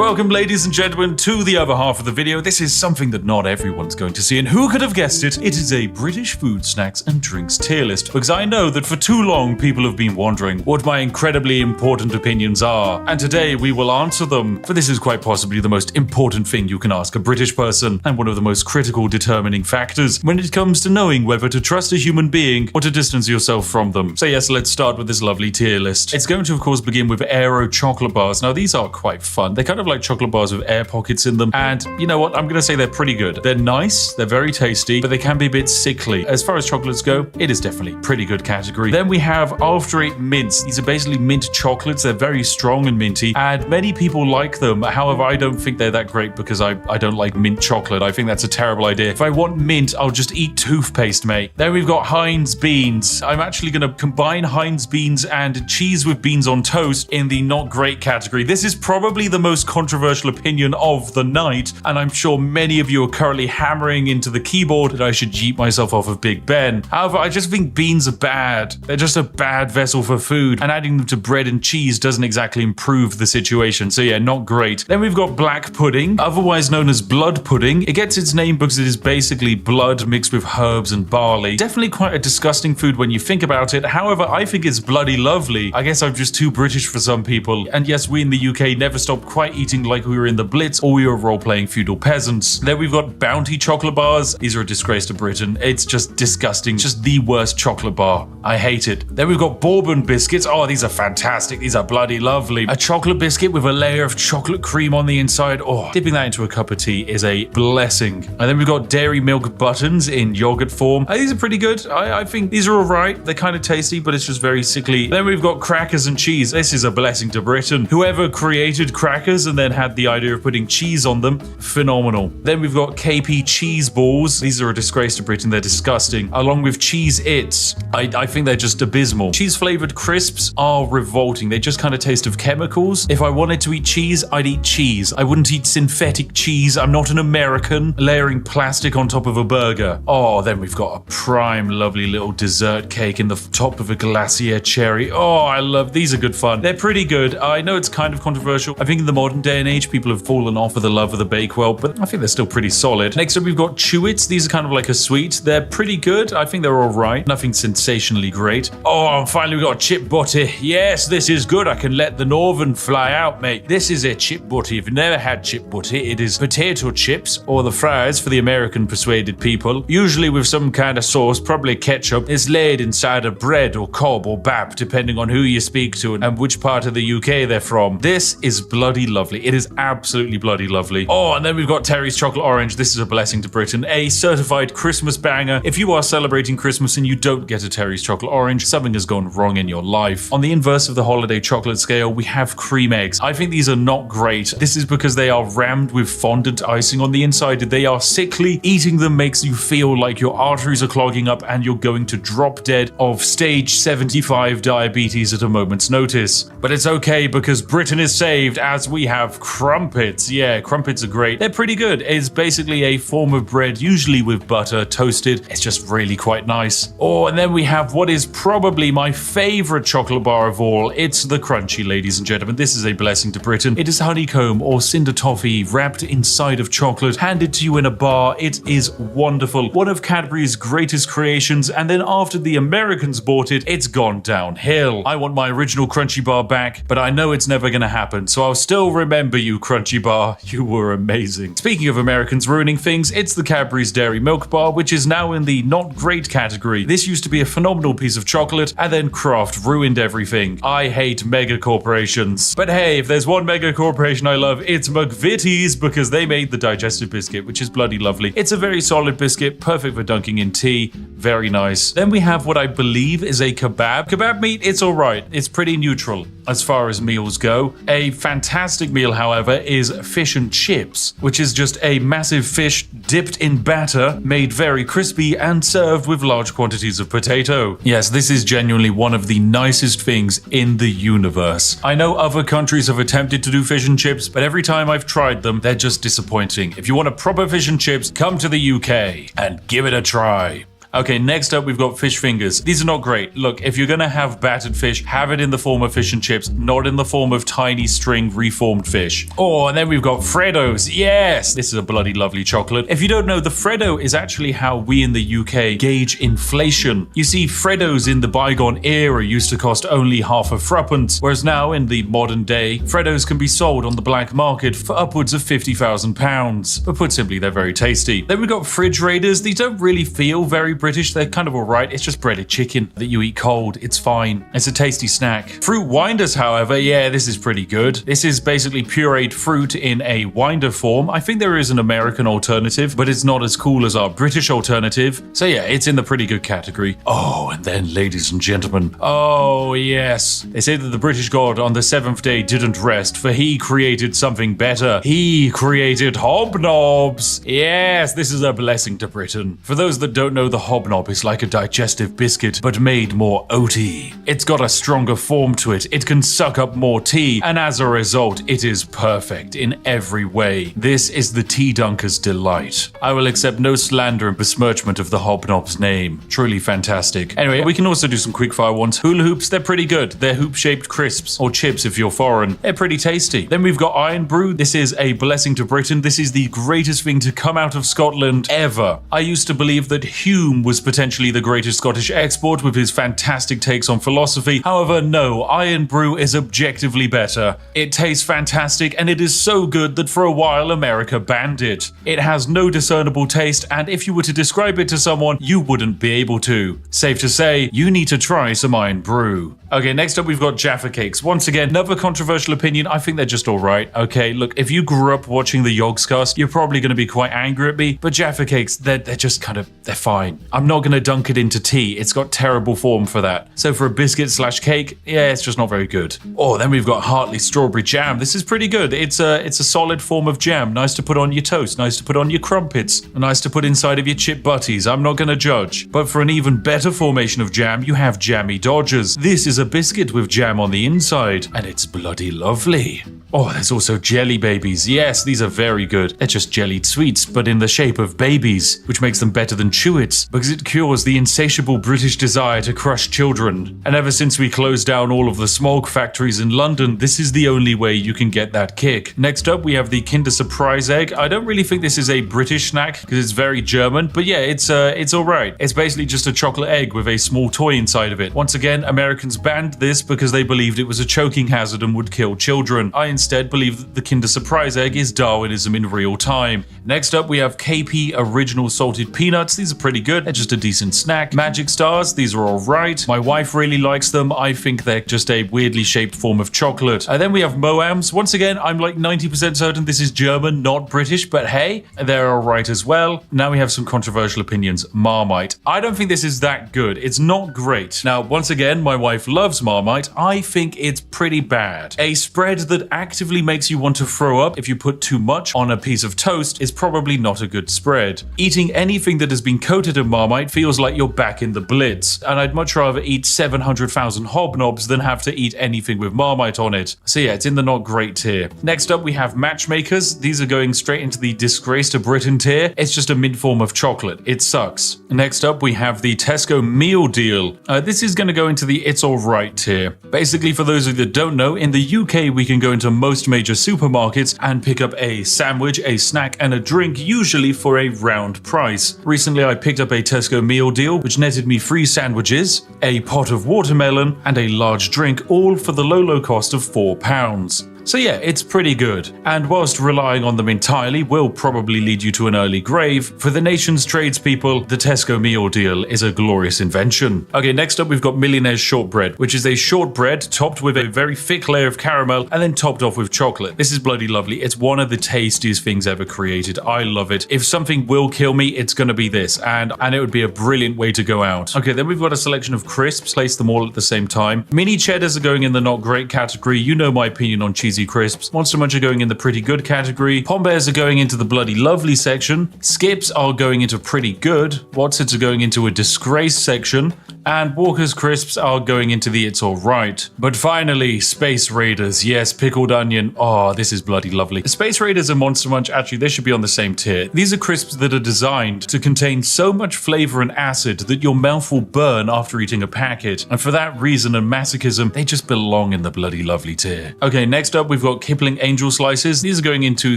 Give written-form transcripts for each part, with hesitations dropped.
Welcome, ladies and gentlemen, to the other half of the video. This is something that not everyone's going to see, and who could have guessed it? It is a British food, snacks and drinks tier list, because I know that for too long people have been wondering what my incredibly important opinions are, and today we will answer them, for this is quite possibly the most important thing you can ask a British person, and one of the most critical determining factors when it comes to knowing whether to trust a human being or to distance yourself from them. So yes, let's start with this lovely tier list. It's going to, of course, begin with Aero chocolate bars. Now, these are quite fun. They're kind of like chocolate bars with air pockets in them, and you know what, I'm gonna say they're pretty good. They're nice, they're very tasty, but they can be a bit sickly. As far as chocolates go, it is definitely pretty good category. Then we have After Eight mints. These are basically mint chocolates. They're very strong and minty, and many people like them. However, I don't think they're that great because I don't like mint chocolate. I think that's a terrible idea. If I want mint, I'll just eat toothpaste, mate. Then we've got Heinz beans. I'm actually gonna combine Heinz beans and cheese with beans on toast in the not great category. This is probably the most controversial opinion of the night, and I'm sure many of you are currently hammering into the keyboard that I should yeet myself off of Big Ben. However, I just think beans are bad. They're just a bad vessel for food, and adding them to bread and cheese doesn't exactly improve the situation. So yeah, not great. Then we've got black pudding, otherwise known as blood pudding. It gets its name because it is basically blood mixed with herbs and barley. Definitely quite a disgusting food when you think about it. However, I think it's bloody lovely. I guess I'm just too British for some people. And yes, we in the UK never stopped quite eating like we were in the Blitz or we were role-playing feudal peasants. Then we've got Bounty chocolate bars. These are a disgrace to Britain. It's just disgusting. Just the worst chocolate bar. I hate it. Then we've got bourbon biscuits. Oh, these are fantastic. These are bloody lovely. A chocolate biscuit with a layer of chocolate cream on the inside. Oh, dipping that into a cup of tea is a blessing. And then we've got dairy milk buttons in yogurt form. These are pretty good. I think these are all right. They're kind of tasty, but it's just very sickly. Then we've got crackers and cheese. This is a blessing to Britain. Whoever created crackers and then had the idea of putting cheese on them, phenomenal. Then we've got KP cheese balls. These are a disgrace to Britain. They're disgusting. Along with Cheez-Its. I think they're just abysmal. Cheese flavored crisps are revolting. They just kind of taste of chemicals. If I wanted to eat cheese, I'd eat cheese. I wouldn't eat synthetic cheese. I'm not an American layering plastic on top of a burger. Oh, then we've got a prime lovely little dessert cake in the top of a glacier cherry. Oh, I love these. Are good fun. They're pretty good. I know it's kind of controversial. I think in the modern day and age, people have fallen off of the love of the Bakewell, but I think they're still pretty solid. Next up, we've got Chew-Its. These are kind of like a sweet. They're pretty good. I think they're all right. Nothing sensationally great. Oh, and finally, we've got chip butty. Yes, this is good. I can let the northern fly out, mate. This is a chip butty. If you've never had chip butty, it is potato chips or the fries for the American persuaded people, usually with some kind of sauce, probably ketchup. It's laid inside of bread or cob or bap, depending on who you speak to and which part of the UK they're from. This is bloody lovely. It is absolutely bloody lovely. Oh, and then we've got Terry's Chocolate Orange. This is a blessing to Britain. A certified Christmas banger. If you are celebrating Christmas and you don't get a Terry's Chocolate Orange, something has gone wrong in your life. On the inverse of the holiday chocolate scale, we have cream eggs. I think these are not great. This is because they are rammed with fondant icing on the inside. They are sickly. Eating them makes you feel like your arteries are clogging up and you're going to drop dead of stage 75 diabetes at a moment's notice. But it's okay because Britain is saved as we have crumpets. Yeah, crumpets are great. They're pretty good. It's basically a form of bread, usually with butter, toasted. It's just really quite nice. Oh, and then we have what is probably my favorite chocolate bar of all. It's the Crunchy, ladies and gentlemen. This is a blessing to Britain. It is honeycomb or cinder toffee wrapped inside of chocolate, handed to you in a bar. It is wonderful. One of Cadbury's greatest creations, and then after the Americans bought it, it's gone downhill. I want my original Crunchy bar back, but I know it's never gonna happen, so I'll still remember you, Crunchy bar. You were amazing. Speaking of Americans ruining things, it's the Cadbury's Dairy Milk Bar, which is now in the not great category. This used to be a phenomenal piece of chocolate, and then Kraft ruined everything. I hate mega corporations. But hey, if there's one mega corporation I love, it's McVitie's, because they made the digestive biscuit, which is bloody lovely. It's a very solid biscuit, perfect for dunking in tea. Very nice. Then we have what I believe is a kebab. Kebab meat, it's alright. It's pretty neutral as far as meals go. A fantastic meal, however, is fish and chips, which is just a massive fish dipped in batter, made very crispy and served with large quantities of potato. Yes, this is genuinely one of the nicest things in the universe. I know other countries have attempted to do fish and chips, but every time I've tried them, they're just disappointing. If you want a proper fish and chips, come to the UK and give it a try. Okay, next up we've got fish fingers. These are not great. Look, if you're gonna have battered fish, have it in the form of fish and chips, not in the form of tiny string reformed fish. Oh, and then we've got Freddos. Yes, this is a bloody lovely chocolate. If you don't know, the Freddo is actually how we in the UK gauge inflation. You see, Freddos in the bygone era used to cost only half a threepence, whereas now in the modern day, Freddos can be sold on the black market for upwards of £50,000. But put simply, they're very tasty. Then we've got Fridge Raiders. These don't really feel very British. They're kind of alright. It's just breaded chicken that you eat cold. It's fine. It's a tasty snack. Fruit Winders, however, yeah, this is pretty good. This is basically pureed fruit in a winder form. I think there is an American alternative, but it's not as cool as our British alternative. So yeah, it's in the pretty good category. Oh, and then, ladies and gentlemen, oh yes, they say that the British god on the seventh day didn't rest, for he created something better. He created hobnobs. Yes, this is a blessing to Britain. For those that don't know, the hobnob is like a digestive biscuit, but made more oaty. It's got a stronger form to it. It can suck up more tea, and as a result, it is perfect in every way. This is the tea dunker's delight. I will accept no slander and besmirchment of the hobnob's name. Truly fantastic. Anyway, we can also do some quickfire ones. Hula hoops, they're pretty good. They're hoop-shaped crisps, or chips if you're foreign. They're pretty tasty. Then we've got Iron Brew. This is a blessing to Britain. This is the greatest thing to come out of Scotland ever. I used to believe that Hume was potentially the greatest Scottish export with his fantastic takes on philosophy. However, no, Iron Brew is objectively better. It tastes fantastic, and it is so good that for a while America banned it. It has no discernible taste, and if you were to describe it to someone, you wouldn't be able to. Safe to say, you need to try some Iron Brew. Okay, next up we've got Jaffa Cakes. Once again, another controversial opinion. I think they're just alright. Okay, look, if you grew up watching the Yogscast, you're probably going to be quite angry at me, but Jaffa Cakes, they're just kind of, they're fine. I'm not going to dunk it into tea. It's got terrible form for that. So for a biscuit slash cake, yeah, it's just not very good. Oh, then we've got Hartley Strawberry Jam. This is pretty good. It's a solid form of jam. Nice to put on your toast, nice to put on your crumpets, nice to put inside of your chip butties. I'm not going to judge. But for an even better formation of jam, you have Jammy Dodgers. This is a biscuit with jam on the inside, and it's bloody lovely. Oh, there's also Jelly Babies. Yes, these are very good. They're just jellied sweets, but in the shape of babies, which makes them better than Chewits, because it cures the insatiable British desire to crush children. And ever since we closed down all of the smog factories in London, this is the only way you can get that kick. Next up, we have the Kinder Surprise Egg. I don't really think this is a British snack, because it's very German, but yeah, it's alright. It's basically just a chocolate egg with a small toy inside of it. Once again, Americans banned this because they believed it was a choking hazard and would kill children. I instead believe that the Kinder Surprise Egg is Darwinism in real time. Next up, we have KP Original Salted Peanuts. These are pretty good. They're just a decent snack. Magic Stars, these are alright. My wife really likes them. I think they're just a weirdly shaped form of chocolate. And then we have Moams. Once again, I'm like 90% certain this is German, not British, but hey, they're alright as well. Now we have some controversial opinions. Marmite. I don't think this is that good. It's not great. Now, once again, my wife loves Marmite. I think it's pretty bad. A spread that actively makes you want to throw up if you put too much on a piece of toast is probably not a good spread. Eating anything that has been coated in Marmite feels like you're back in the Blitz, and I'd much rather eat 700,000 hobnobs than have to eat anything with Marmite on it. So yeah, it's in the not great tier. Next up, we have Matchmakers. These are going straight into the disgrace to Britain tier. It's just a mid form of chocolate. It sucks. Next up, we have the Tesco Meal Deal. This is going to go into the it's alright tier. Basically, for those of you that don't know, in the UK, we can go into most major supermarkets and pick up a sandwich, a snack, and a drink, usually for a round price. Recently, I picked up a Tesco Meal Deal, which netted me 3 sandwiches, a pot of watermelon, and a large drink, all for the low cost of £4. So yeah, it's pretty good. And whilst relying on them entirely will probably lead you to an early grave, for the nation's tradespeople, the Tesco Meal Deal is a glorious invention. Okay, next up we've got Millionaire's Shortbread, which is a shortbread topped with a very thick layer of caramel and then topped off with chocolate. This is bloody lovely. It's one of the tastiest things ever created. I love it. If something will kill me, it's gonna be this, and it would be a brilliant way to go out. Okay, then we've got a selection of crisps, place them all at the same time. Mini cheddars are going in the not great category. You know my opinion on cheesy crisps. Monster Munch are going in the pretty good category. Pom Bears are going into the bloody lovely section. Skips are going into pretty good. Wotsits are going into a disgrace section. And Walker's crisps are going into the It's Alright. But finally, Space Raiders. Yes, pickled onion. Oh, this is bloody lovely. Space Raiders and Monster Munch, actually, they should be on the same tier. These are crisps that are designed to contain so much flavor and acid that your mouth will burn after eating a packet. And for that reason and masochism, they just belong in the bloody lovely tier. Okay, next up, we've got Kipling Angel Slices. These are going into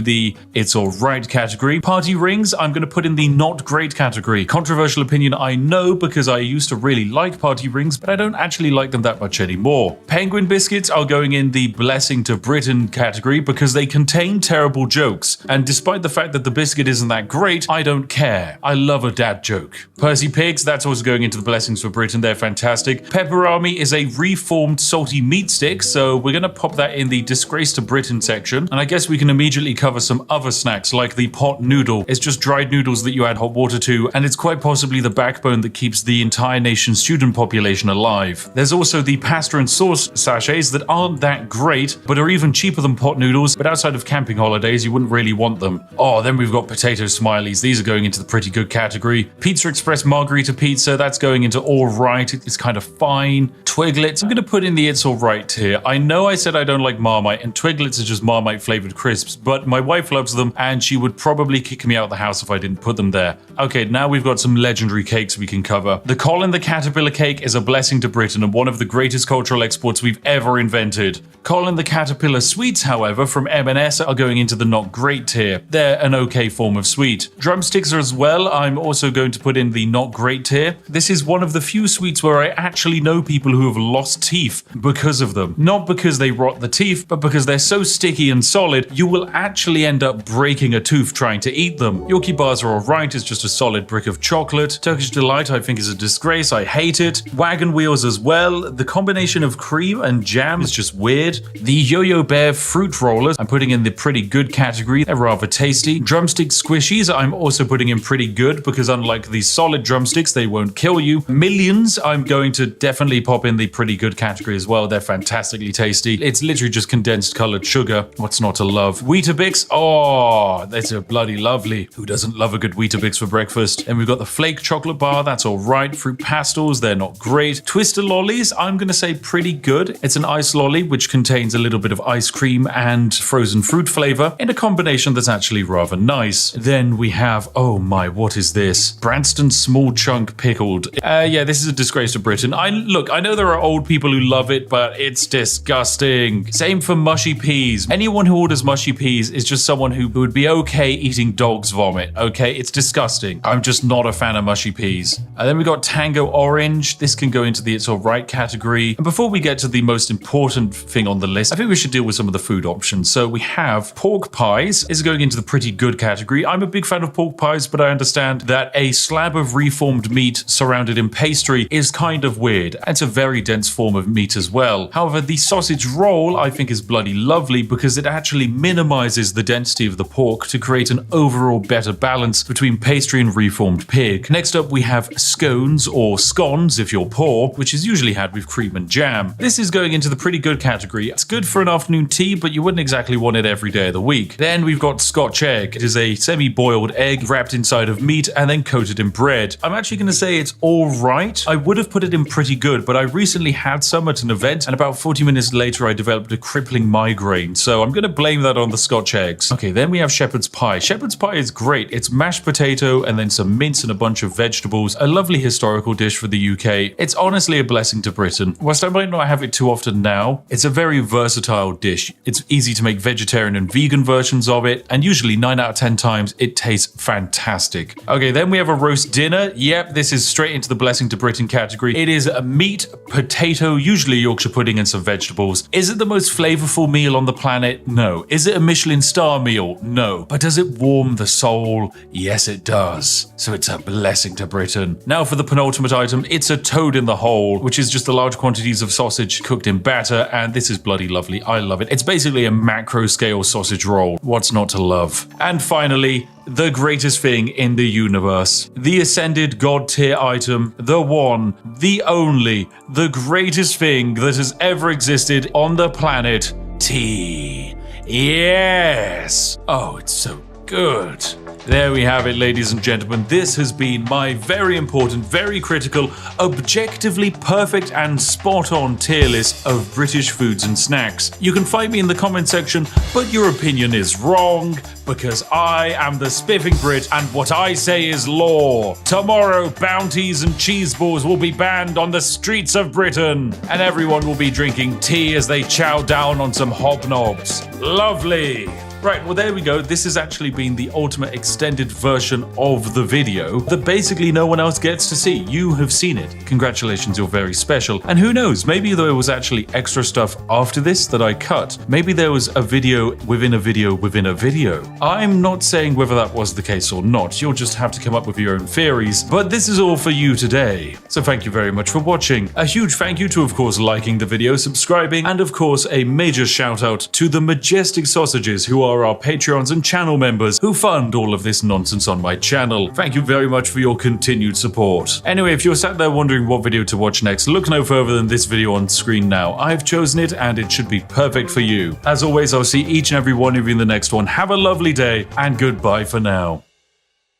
the It's Alright category. Party Rings, I'm going to put in the Not Great category. Controversial opinion, I know, because I used to really like Party Rings, but I don't actually like them that much anymore. Penguin Biscuits are going in the Blessing to Britain category because they contain terrible jokes. And despite the fact that the biscuit isn't that great, I don't care. I love a dad joke. Percy Pigs, that's also going into the Blessings for Britain. They're fantastic. Pepperami is a reformed salty meat stick, so we're going to pop that in the Disgrace to Britain section. And I guess we can immediately cover some other snacks like the pot noodle. It's just dried noodles that you add hot water to, and it's quite possibly the backbone that keeps the entire nation's student population alive. There's also the pasta and sauce sachets that aren't that great, but are even cheaper than pot noodles, but outside of camping holidays, you wouldn't really want them. Oh, then we've got potato smileys. These are going into the pretty good category. Pizza Express Margarita Pizza, that's going into alright. It's kind of fine. Twiglets, I'm going to put in the It's Alright tier. I know I said I don't like Marmite, and Twiglets are just Marmite flavored crisps, but my wife loves them, and she would probably kick me out of the house if I didn't put them there. Okay, now we've got some legendary cakes we can cover. The Colin the Caterpillar cake is a blessing to Britain and one of the greatest cultural exports we've ever invented. Colin the Caterpillar sweets, however, from M&S are going into the not great tier. They're an okay form of sweet. Drumsticks are as well. I'm also going to put in the not great tier. This is one of the few sweets where I actually know people who have lost teeth because of them. Not because they rot the teeth, but because they're so sticky and solid, you will actually end up breaking a tooth trying to eat them. Yorkie bars are alright, it's just a solid brick of chocolate. Turkish Delight I think is a disgrace, I hate it. Wagon Wheels as well. The combination of cream and jam is just weird. The Yo-Yo Bear fruit rollers I'm putting in the pretty good category, they're rather tasty. Drumstick squishies I'm also putting in pretty good because unlike the solid drumsticks, they won't kill you. Millions I'm going to definitely pop in the pretty good category as well, they're fantastically tasty. It's literally just condensed colored sugar, what's not to love? Weetabix, oh, that's a bloody lovely. Who doesn't love a good Weetabix for breakfast? And we've got the flake chocolate bar, that's alright. Fruit pastels, they're not great. Twister lollies, I'm gonna say pretty good. It's an ice lolly which contains a little bit of ice cream and frozen fruit flavor in a combination that's actually rather nice. Then we have, oh my, what is this? Branston Small Chunk Pickled. Yeah, this is a disgrace to Britain. I know there are old people who love it, but it's disgusting. Same for mushy peas. Anyone who orders mushy peas is just someone who would be okay eating dog's vomit, okay? It's disgusting. I'm just not a fan of mushy peas. And then we got Tango Orange. This can go into the It's Alright category. And before we get to the most important thing on the list, I think we should deal with some of the food options. So we have pork pies is going into the pretty good category. I'm a big fan of pork pies, but I understand that a slab of reformed meat surrounded in pastry is kind of weird. It's a very dense form of meat as well. However, the sausage roll I think is bloody lovely because it actually minimizes the density of the pork to create an overall better balance between pastry and reformed pig. Next up we have scones or scones if you're poor, which is usually had with cream and jam. This is going into the pretty good category. It's good for an afternoon tea, but you wouldn't exactly want it every day of the week. Then we've got Scotch egg. It is a semi-boiled egg wrapped inside of meat and then coated in bread. I'm actually going to say it's all right. I would have put it in pretty good, but I recently had some at an event and about 40 minutes later I developed a crippling migraine, so I'm going to blame that on the Scotch eggs. Okay, then we have shepherd's pie. Shepherd's pie is great. It's mashed potato and then some mince and a bunch of vegetables. A lovely historical dish for the UK. It's honestly a blessing to Britain. Whilst I might not have it too often now, it's a very versatile dish. It's easy to make vegetarian and vegan versions of it, and usually 9 out of 10 times it tastes fantastic. Okay, then we have a roast dinner. Yep, this is straight into the blessing to Britain category. It is a meat, potato, usually Yorkshire pudding and some vegetables. Is it the most flavorful meal on the planet? No. Is it a Michelin star meal? No. But does it warm the soul? Yes, it does. So it's a blessing to Britain. Now for the penultimate item, it's a toad in the hole, which is just the large quantities of sausage cooked in batter, and this is bloody lovely. I love it. It's basically a macro scale sausage roll. What's not to love? And finally, the greatest thing in the universe. The ascended god tier item, the one, the only, the greatest thing that has ever existed on the planet, tea. Yes! Oh, it's so good. There we have it, ladies and gentlemen. This has been my very important, very critical, objectively perfect and spot-on tier list of British foods and snacks. You can fight me in the comment section, but your opinion is wrong, because I am the spiffing Brit and what I say is law. Tomorrow, bounties and cheese balls will be banned on the streets of Britain, and everyone will be drinking tea as they chow down on some hobnobs. Lovely. Right, well there we go. This has actually been the ultimate extended version of the video that basically no one else gets to see. You have seen it. Congratulations, you're very special. And who knows, maybe there was actually extra stuff after this that I cut. Maybe there was a video within a video within a video. I'm not saying whether that was the case or not. You'll just have to come up with your own theories. But this is all for you today. So thank you very much for watching. A huge thank you to, of course, liking the video, subscribing, and of course, a major shout out to the majestic sausages who are our Patreons and channel members who fund all of this nonsense on my channel. Thank you very much for your continued support. Anyway, if you're sat there wondering what video to watch next, look no further than this video on screen now. I've chosen it and it should be perfect for you. As always, I'll see each and every one of you in the next one. Have a lovely day and goodbye for now.